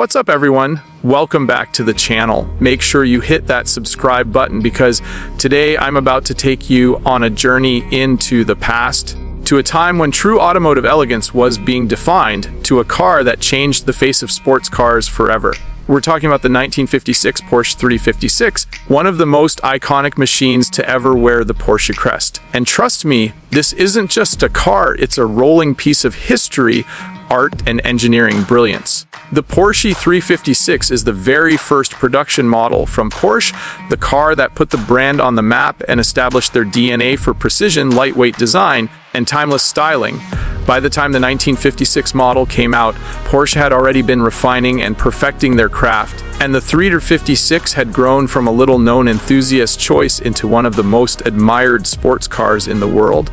What's up, everyone? Welcome back to the channel. Make sure you hit that subscribe button because today I'm about to take you on a journey into the past, to a time when true automotive elegance was being defined, to a car that changed the face of sports cars forever. We're talking about the 1956 Porsche 356, one of the most iconic machines to ever wear the Porsche crest. And trust me, this isn't just a car, it's a rolling piece of history, art, and engineering brilliance. The Porsche 356 is the very first production model from Porsche, the car that put the brand on the map and established their DNA for precision, lightweight design, and timeless styling. By the time the 1956 model came out, Porsche had already been refining and perfecting their craft, and the 356 had grown from a little-known enthusiast choice into one of the most admired sports cars in the world.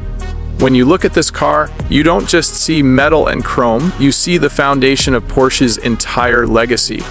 When you look at this car, you don't just see metal and chrome, you see the foundation of Porsche's entire legacy.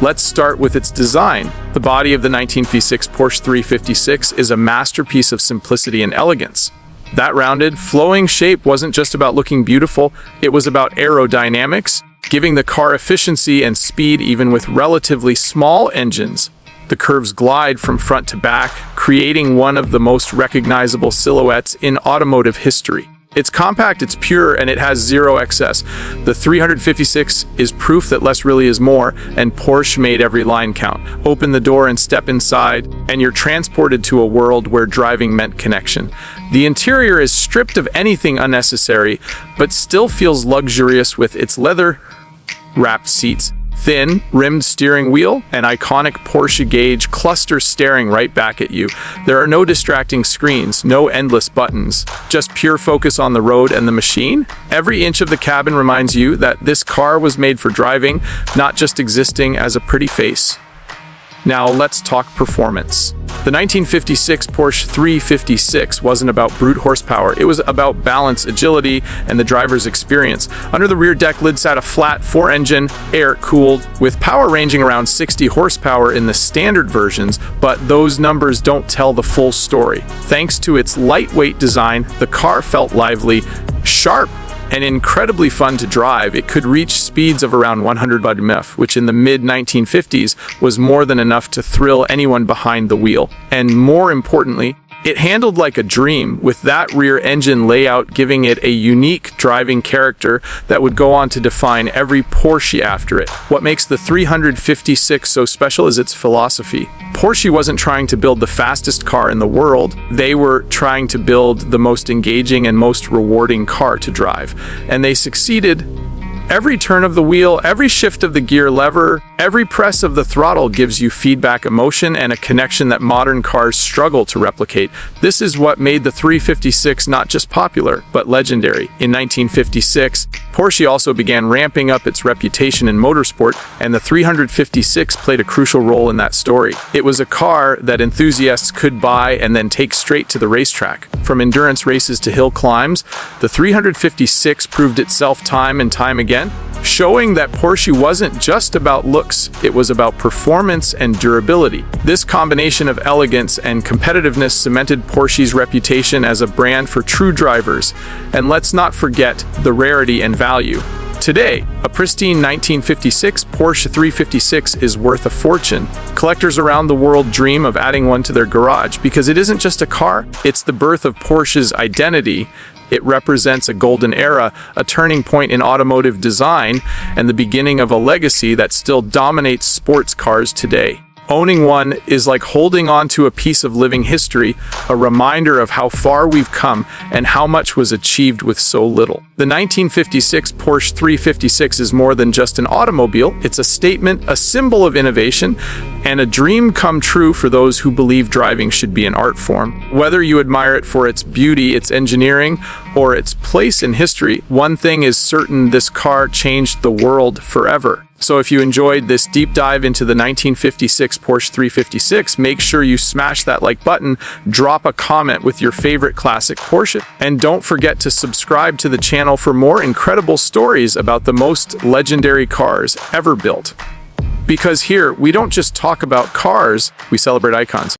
Let's start with its design. The body of the 1956 Porsche 356 is a masterpiece of simplicity and elegance. That rounded, flowing shape wasn't just about looking beautiful, it was about aerodynamics, giving the car efficiency and speed even with relatively small engines. The curves glide from front to back, creating one of the most recognizable silhouettes in automotive history. It's compact, it's pure, and it has zero excess. The 356 is proof that less really is more, and Porsche made every line count. Open the door and step inside, and you're transported to a world where driving meant connection. The interior is stripped of anything unnecessary, but still feels luxurious with its leather-wrapped seats, thin, rimmed steering wheel, and iconic Porsche gauge cluster staring right back at you. There are no distracting screens, no endless buttons, just pure focus on the road and the machine. Every inch of the cabin reminds you that this car was made for driving, not just existing as a pretty face. Now let's talk performance. The 1956 Porsche 356 wasn't about brute horsepower, it was about balance, agility, and the driver's experience. Under the rear deck lid sat a flat 4-engine, air-cooled, with power ranging around 60 horsepower in the standard versions, but those numbers don't tell the full story. Thanks to its lightweight design, the car felt lively, sharp, and incredibly fun to drive. It could reach speeds of around 100 mph, which in the mid-1950s was more than enough to thrill anyone behind the wheel. And more importantly, it handled like a dream, with that rear engine layout giving it a unique driving character that would go on to define every Porsche after it. What makes the 356 so special is its philosophy. Porsche wasn't trying to build the fastest car in the world, they were trying to build the most engaging and most rewarding car to drive. And they succeeded. Every turn of the wheel, every shift of the gear lever, every press of the throttle gives you feedback, emotion, and a connection that modern cars struggle to replicate. This is what made the 356 not just popular, but legendary. In 1956, Porsche also began ramping up its reputation in motorsport, and the 356 played a crucial role in that story. It was a car that enthusiasts could buy and then take straight to the racetrack. From endurance races to hill climbs, the 356 proved itself time and time again, showing that Porsche wasn't just about looks, it was about performance and durability. This combination of elegance and competitiveness cemented Porsche's reputation as a brand for true drivers. And let's not forget the rarity and value. Today, a pristine 1956 Porsche 356 is worth a fortune. Collectors around the world dream of adding one to their garage because it isn't just a car, it's the birth of Porsche's identity. It represents a golden era, a turning point in automotive design, and the beginning of a legacy that still dominates sports cars today. Owning one is like holding on to a piece of living history, a reminder of how far we've come and how much was achieved with so little. The 1956 Porsche 356 is more than just an automobile, it's a statement, a symbol of innovation, and a dream come true for those who believe driving should be an art form. Whether you admire it for its beauty, its engineering, or its place in history, one thing is certain: this car changed the world forever. So if you enjoyed this deep dive into the 1956 Porsche 356, make sure you smash that like button, drop a comment with your favorite classic Porsche, and don't forget to subscribe to the channel for more incredible stories about the most legendary cars ever built. Because here, we don't just talk about cars, we celebrate icons.